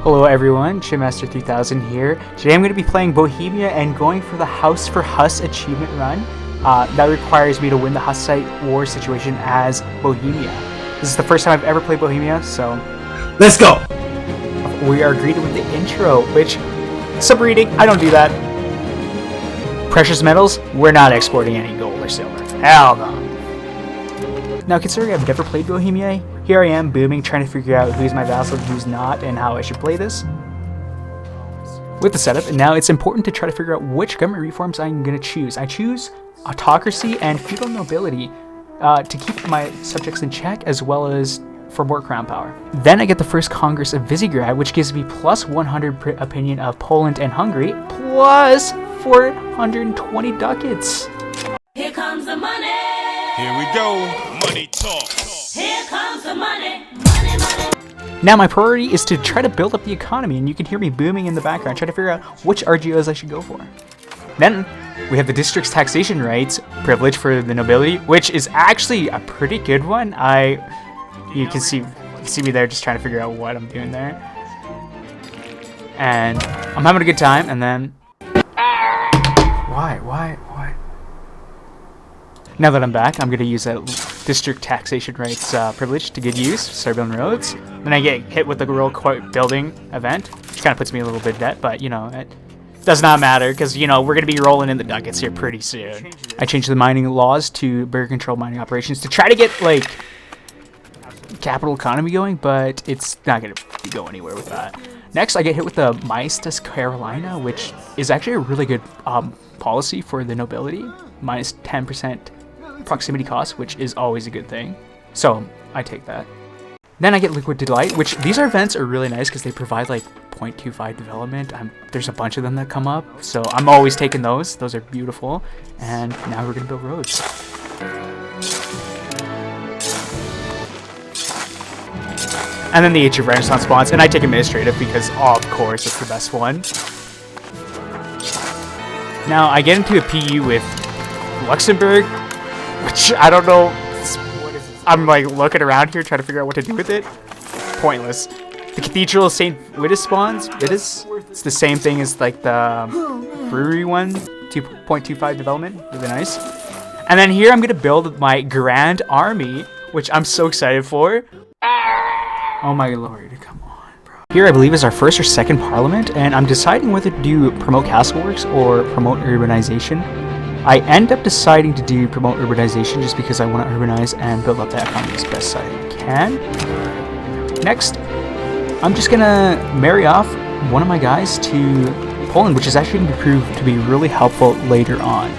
Hello everyone, Chipmaster3000 here. Today I'm going to be playing Bohemia and going for the Hus Achievement run. That requires me to win the Hussite Wars situation as Bohemia. This is the first time I've ever played Bohemia, so... Let's go! We are greeted with the intro, which... Subreading, I don't do that. Precious metals, we're not exporting any gold or silver. Hell no. Now, considering I've never played Bohemia, here I am booming, trying to figure out who's my vassal and who's not, and how I should play this. With the setup, now it's important to try to figure out which government reforms I'm going to choose. I choose autocracy and feudal nobility to keep my subjects in check, as well as for more crown power. Then I get the first Congress of Visegrad, which gives me plus 100 opinion of Poland and Hungary, plus 420 ducats. Here comes the money. Here we go. Money talk. Here comes the money. Money, money. Now my priority is to try to build up the economy, and you can hear me booming in the background, trying to figure out which RGOs I should go for. Then we have the district's taxation rights privilege for the nobility, which is actually a pretty good one. You can see me there just trying to figure out what I'm doing there. And I'm having a good time, and then... Why? Now that I'm back, I'm going to use that district taxation rights privilege to good use, start building roads. Then I get hit with the rural court building event, which kind of puts me a little bit in debt, but, you know, it does not matter, because, you know, we're going to be rolling in the ducats here pretty soon. I changed the mining laws to better control mining operations to try to get, like, capital economy going, but it's not going to go anywhere with that. Next, I get hit with the Maestas Carolina, which is actually a really good policy for the nobility, minus 10% proximity cost, which is always a good thing. So I take that. Then I get Liquid Delight, which these events are really nice because they provide like 0.25 development. There's a bunch of them that come up, so I'm always taking those. Those are beautiful. And now we're gonna build roads. And then the Age of Renaissance spawns, and I take administrative because, of course, it's the best one. Now I get into a PU with Luxembourg, which I don't know. I'm like looking around here trying to figure out what to do with it. Pointless. The Cathedral of St. Vitus spawns. It's the same thing as like the brewery one. 2.25 development. Really nice. And then here I'm gonna build my Grand Army, which I'm so excited for. Oh my lord, come on, bro. Here I believe is our first or second parliament, and I'm deciding whether to do promote castle works or promote urbanization. I end up deciding to do promote urbanization just because I want to urbanize and build up the economy as best I can. Next, I'm just gonna marry off one of my guys to Poland, which is actually going to prove to be really helpful later on.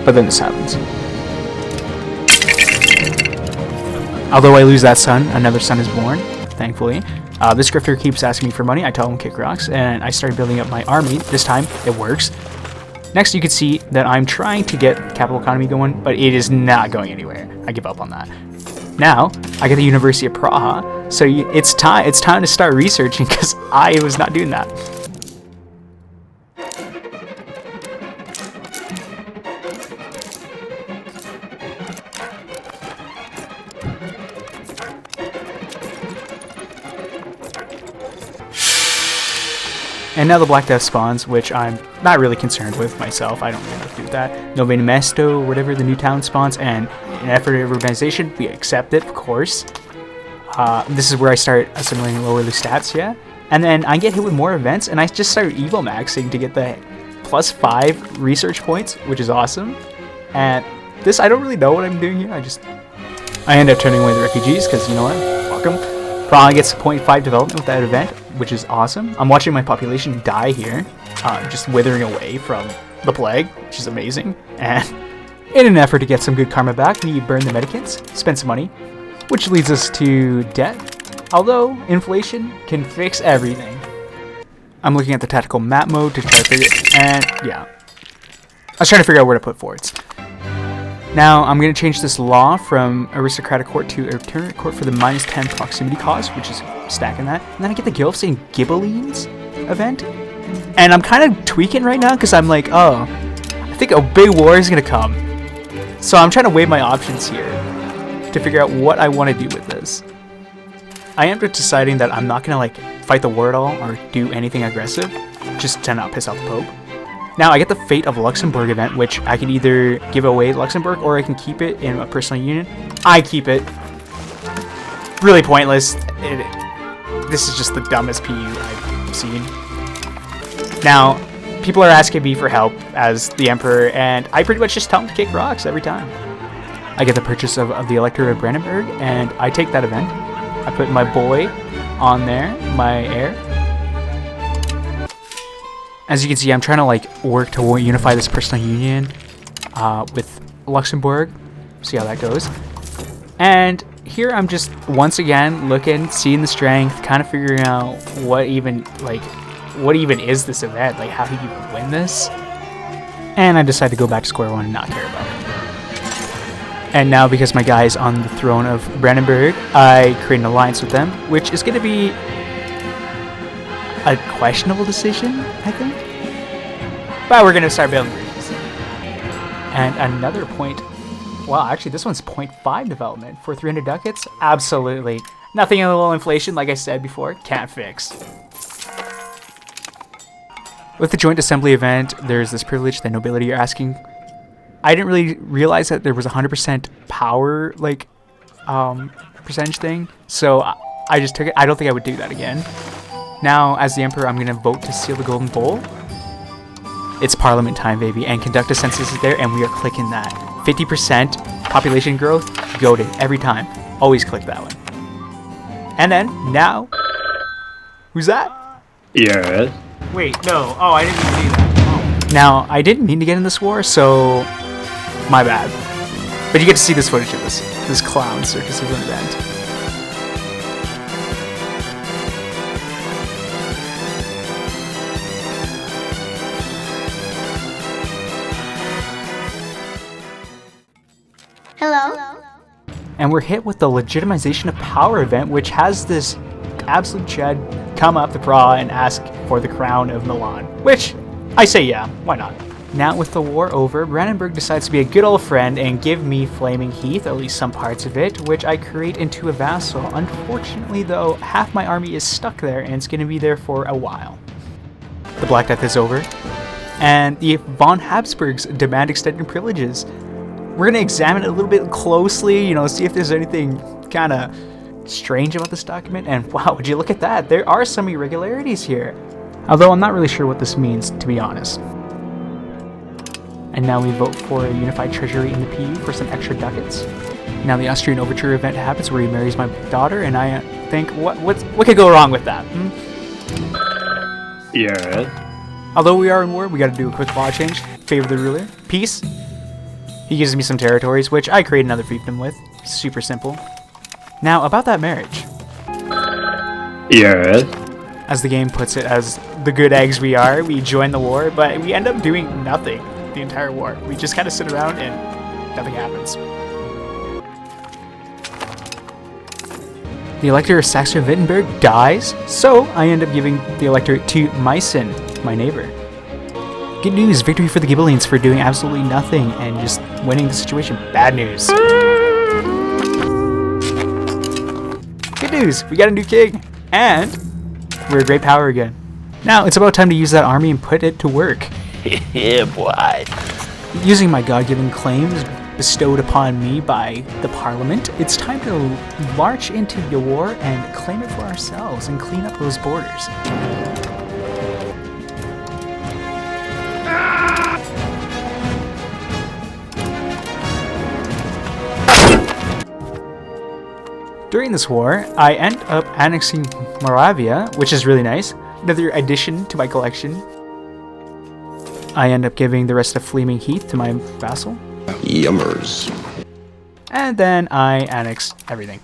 But then this happens. Although I lose that son, another son is born, thankfully. This grifter keeps asking me for money. I tell him kick rocks, and I started building up my army. This time, it works. Next, you can see that I'm trying to get capital economy going, but it is not going anywhere. I give up on that. Now, I get the University of Praha, so it's time to start researching, because I was not doing that. And now the Black Death spawns, which I'm not really concerned with myself. I don't really have to do that. Novena Mesto, whatever, the new town spawns, and in effort of urbanization, we accept it, of course. This is where I start assimilating lower the stats, yeah? And then I get hit with more events, and I just start Evo maxing to get the plus 5 research points, which is awesome. And this, I don't really know what I'm doing here. I end up turning away the refugees, because you know what? Fuck them. Prague gets 0.5 development with that event, which is awesome. I'm watching my population die here, just withering away from the plague, which is amazing. And in an effort to get some good karma back, we burn the medicants, spend some money, which leads us to debt. Although inflation can fix everything. I'm looking at the tactical map mode to try to figure it, and yeah. I was trying to figure out where to put forts. Now, I'm going to change this law from aristocratic court to itinerant court for the minus 10 proximity cost, which is stacking that. And then I get the Guild of St. Ghibellines event. And I'm kind of tweaking right now because I'm like, oh, I think a big war is going to come. So I'm trying to weigh my options here to figure out what I want to do with this. I ended up deciding that I'm not gonna like fight the war at all or do anything aggressive, just to not piss off the Pope. Now I get the Fate of Luxembourg event, which I can either give away Luxembourg or I can keep it in a personal union. I keep it. Really pointless. This is just the dumbest PU I've seen. Now, people are asking me for help as the Emperor, and I pretty much just tell them to kick rocks every time. I get the purchase of the Elector of Brandenburg, and I take that event. I put my boy on there, my heir. As you can see, I'm trying to like work to unify this personal union with Luxembourg. See how that goes. And here I'm just once again looking, seeing the strength, kind of figuring out what even is this event? Like, how do you win this? And I decide to go back to square one and not care about it. And now, because my guy is on the throne of Brandenburg, I create an alliance with them, which is going to be a questionable decision, I think. But we're going to start building bridges. And another point. Wow, actually, this one's 0.5 development for 300 ducats. Absolutely. Nothing in the low inflation, like I said before, can't fix. With the joint assembly event, there's this privilege that nobility are asking. I didn't really realize that there was 100% power, like, percentage thing. So I just took it. I don't think I would do that again. Now, as the Emperor, I'm going to vote to seal the Golden Bowl. It's Parliament time, baby, and conduct a census is there, and we are clicking that. 50% population growth, goated every time. Always click that one. And then, now, who's that? Yes. Wait, no. Oh, I didn't mean to do that. Oh. Now, I didn't mean to get in this war, so my bad. But you get to see this footage of this clown circus of an event. Hello? And we're hit with the legitimization of power event, which has this absolute Chad come up the bra and ask for the crown of Milan. Which, I say yeah, why not? Now with the war over, Brandenburg decides to be a good old friend and give me Flaming Heath, at least some parts of it, which I create into a vassal. Unfortunately though, half my army is stuck there and it's going to be there for a while. The Black Death is over, and the von Habsburgs demand extended privileges. We're going to examine it a little bit closely, see if there's anything kind of strange about this document. And wow, would you look at that? There are some irregularities here. Although I'm not really sure what this means, to be honest. And now we vote for a unified treasury in the PU for some extra ducats. Now the Austrian Overture event happens where he marries my daughter, and I think, what could go wrong with that? Yes. Although we are in war, we got to do a quick law change. Favor the ruler. Peace. He gives me some territories, which I create another fiefdom with. Super simple. Now, about that marriage. Yes. As the game puts it, as the good eggs we are, we join the war, but we end up doing nothing the entire war. We just kind of sit around and nothing happens. The Elector of Saxon-Wittenberg dies, so I end up giving the Electorate to Meissen, my neighbor. Good news, victory for the Ghibellines for doing absolutely nothing and just winning the situation. Bad news. Good news, we got a new king, and we're a great power again. Now, it's about time to use that army and put it to work. Yeah, boy. Using my God-given claims bestowed upon me by the Parliament, it's time to march into the war and claim it for ourselves and clean up those borders. During this war, I end up annexing Moravia, which is really nice. Another addition to my collection. I end up giving the rest of Flaming Heath to my vassal. Yummers. And then I annex everything.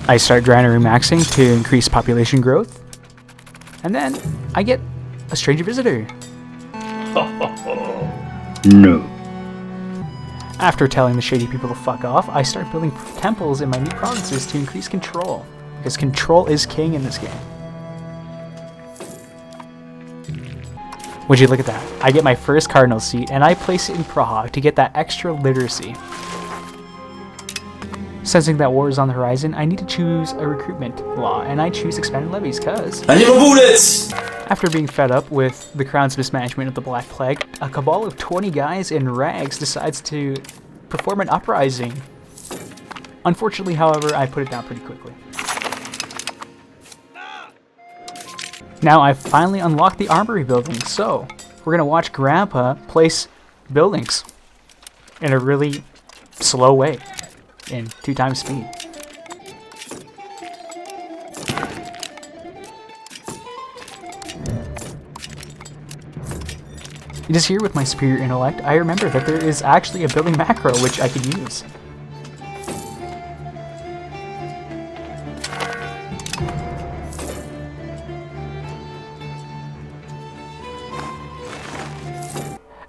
I start granary maxing to increase population growth. And then I get a stranger visitor. No. After telling the shady people to fuck off, I start building temples in my new provinces to increase control. Because control is king in this game. Would you look at that? I get my first cardinal seat and I place it in Prague to get that extra literacy. Sensing that war is on the horizon, I need to choose a recruitment law, and I choose expanded levies, cause... I need more bullets! After being fed up with the crown's mismanagement of the Black Plague, a cabal of 20 guys in rags decides to perform an uprising. Unfortunately, however, I put it down pretty quickly. Now I've finally unlocked the armory building, so we're gonna watch Grandpa place buildings in a really slow way, in 2 times speed. It is here with my superior intellect, I remember that there is actually a building macro which I could use.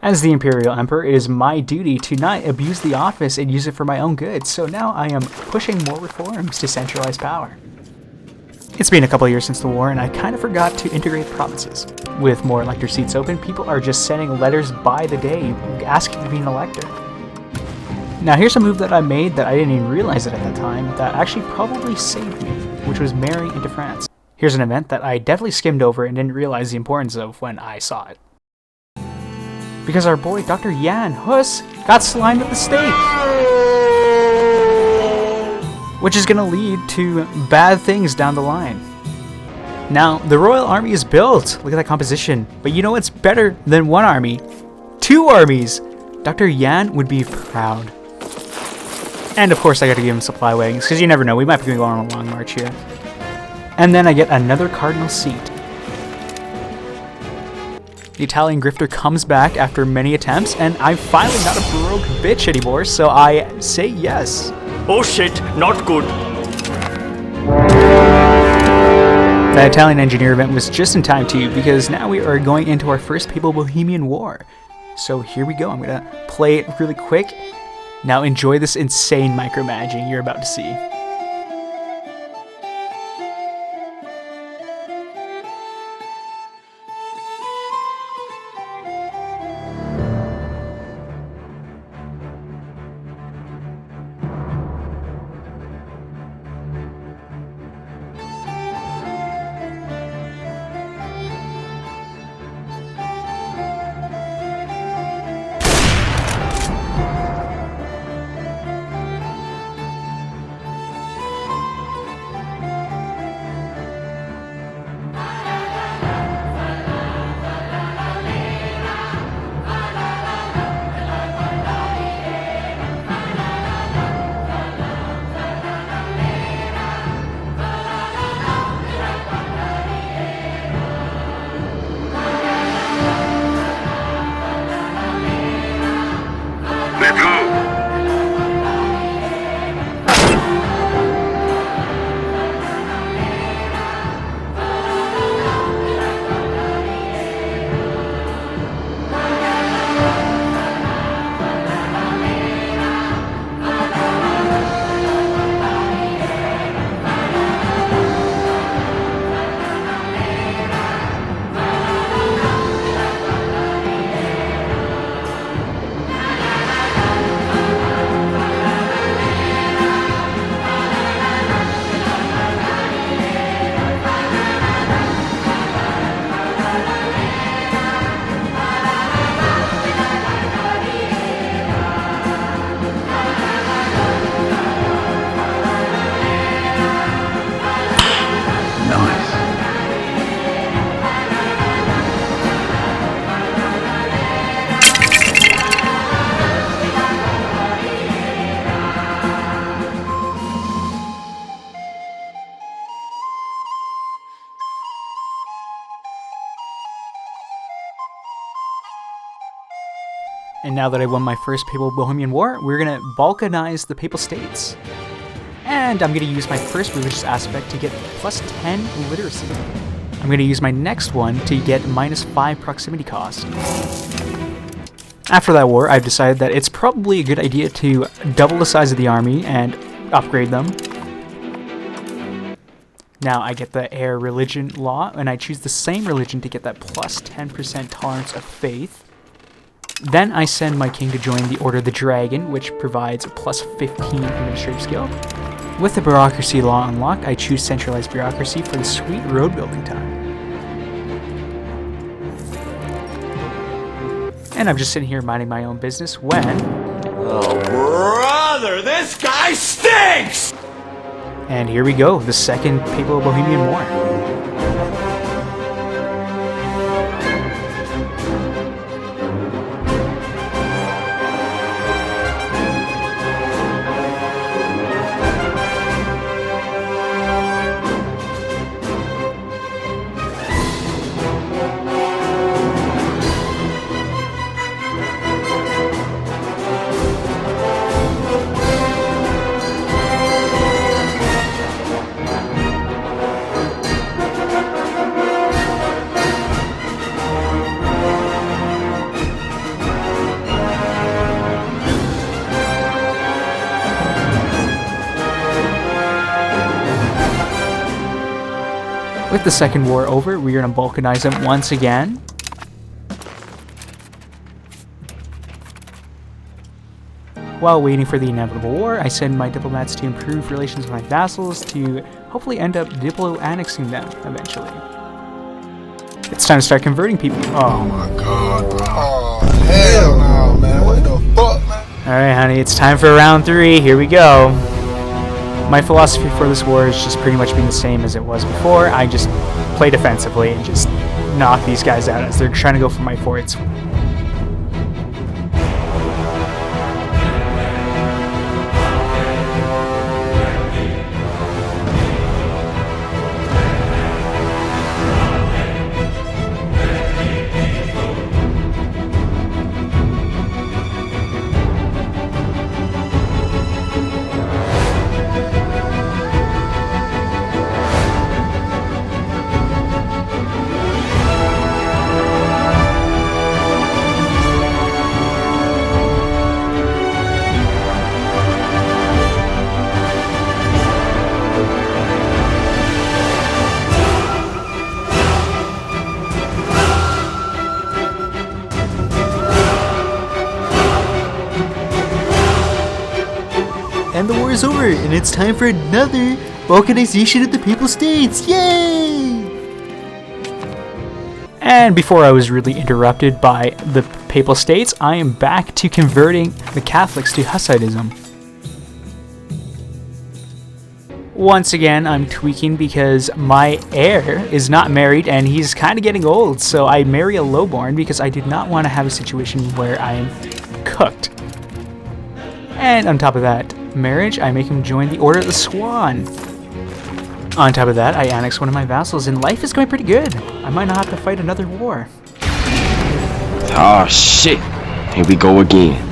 As the Imperial Emperor, it is my duty to not abuse the office and use it for my own good, so now I am pushing more reforms to centralize power. It's been a couple years since the war, and I kind of forgot to integrate provinces. With more elector seats open, people are just sending letters by the day asking to be an elector. Now here's a move that I made that I didn't even realize it at the time that actually probably saved me, which was marry into France. Here's an event that I definitely skimmed over and didn't realize the importance of when I saw it. Because our boy Dr. Jan Hus got slimed at the stake, which is going to lead to bad things down the line. Now, the royal army is built. Look at that composition. But you know what's better than 1 army? 2 armies! Dr. Jan would be proud. And of course I gotta give him supply wagons, because you never know, we might be going on a long march here. And then I get another cardinal seat. The Italian grifter comes back after many attempts, and I'm finally not a broke bitch anymore, so I say yes. Oh shit, not good. The Italian engineer event was just in time too, because now we are going into our first Papal-Bohemian War. So here we go, I'm gonna play it really quick. Now enjoy this insane micromanaging you're about to see. And now that I won my first Papal-Bohemian War, we're gonna balkanize the Papal States. And I'm gonna use my first religious aspect to get plus 10 literacy. I'm gonna use my next one to get -5 proximity cost. After that war, I've decided that it's probably a good idea to double the size of the army and upgrade them. Now I get the heir religion law, and I choose the same religion to get that plus 10% tolerance of faith. Then I send my king to join the Order of the Dragon, which provides a plus 15 administrative skill. With the bureaucracy law unlocked, I choose centralized bureaucracy for the sweet road building time. And I'm just sitting here minding my own business when... Oh, brother, this guy stinks! And here we go, the Second Papal-Bohemian War. With the second war over, we're going to balkanize them once again. While waiting for the inevitable war, I send my diplomats to improve relations with my vassals to hopefully end up diplo-annexing them eventually. It's time to start converting people. Oh my god, bro. Oh, hell no, man. What the fuck, man? Alright, honey, it's time for round 3. Here we go. My philosophy for this war has just pretty much been the same as it was before. I just play defensively and just knock these guys out as they're trying to go for my forts. And the war is over, and it's time for another balkanization of the Papal States! Yay! And before I was really interrupted by the Papal States, I am back to converting the Catholics to Hussitism. Once again, I'm tweaking because my heir is not married and he's kind of getting old, so I marry a lowborn because I did not want to have a situation where I am cooked. And on top of that marriage, I make him join the Order of the Swan. On top of that, I annex one of my vassals, and life is going pretty good. I might not have to fight another war. Oh shit, here we go again.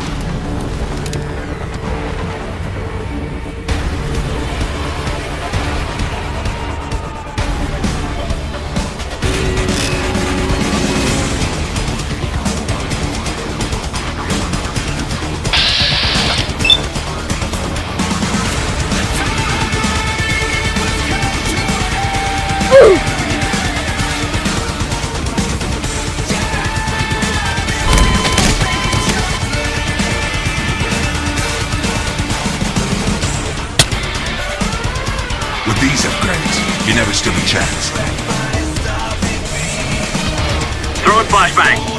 With these upgrades, you never stood a chance. Throw it flashbang.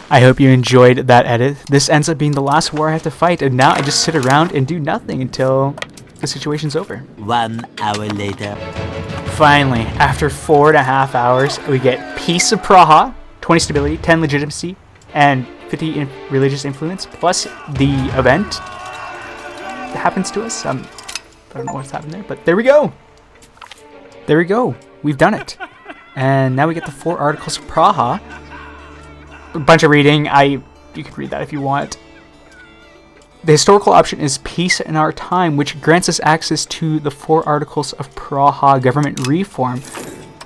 I hope you enjoyed that edit. This ends up being the last war I have to fight, and now I just sit around and do nothing until the situation's over. 1 hour later. Finally, after 4.5 hours, we get Peace of Praha, 20 stability, 10 legitimacy, and 50 religious influence, plus the event that happens to us. I don't know what's happened there, but there we go. There we go. We've done it. And now we get the 4 articles of Praha. A bunch of reading. You can read that if you want. The historical option is Peace in Our Time, which grants us access to the 4 articles of Praha government reform.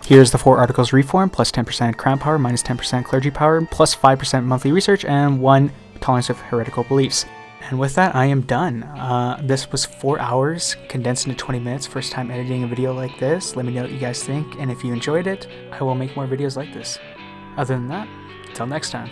Here's the 4 articles reform, plus 10% crown power, minus 10% clergy power, plus 5% monthly research, and 1 tolerance of heretical beliefs. And with that, I am done. This was 4 hours, condensed into 20 minutes. First time editing a video like this. Let me know what you guys think, and if you enjoyed it, I will make more videos like this. Other than that, until next time.